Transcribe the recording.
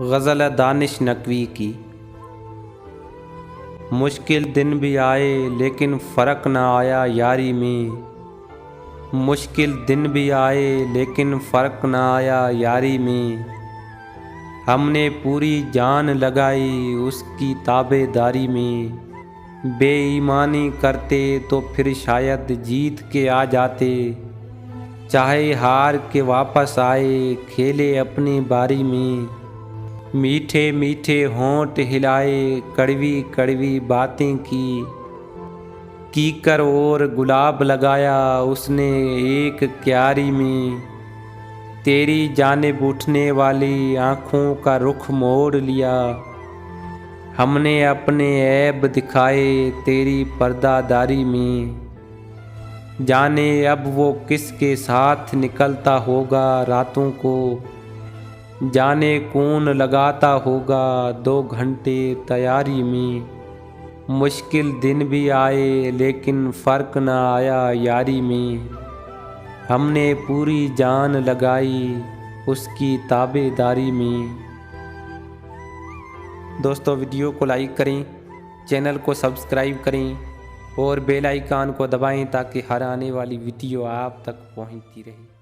गज़ल दानिश नकवी की। मुश्किल दिन भी आए लेकिन फ़र्क ना आया यारी में। मुश्किल दिन भी आए लेकिन फ़र्क ना आया यारी में। हमने पूरी जान लगाई उसकी ताबेदारी में। बेईमानी करते तो फिर शायद जीत के आ जाते। चाहे हार के वापस आए खेले अपनी बारी में। मीठे मीठे होंठ हिलाए कड़वी कड़वी बातें की। कीकर और गुलाब लगाया उसने एक क्यारी में। तेरी जानिब उठने वाली आँखों का रुख मोड़ लिया। हमने अपने ऐब दिखाए तेरी पर्दादारी में। जाने अब वो किसके साथ निकलता होगा रातों को। जाने कौन लगाता होगा 2 घंटे तैयारी में। मुश्किल दिन भी आए लेकिन फ़र्क ना आया यारी में। हमने पूरी जान लगाई उसकी ताबेदारी में। दोस्तों, वीडियो को लाइक करें, चैनल को सब्सक्राइब करें और बेल आइकन को दबाएं ताकि हर आने वाली वीडियो आप तक पहुंचती रहे।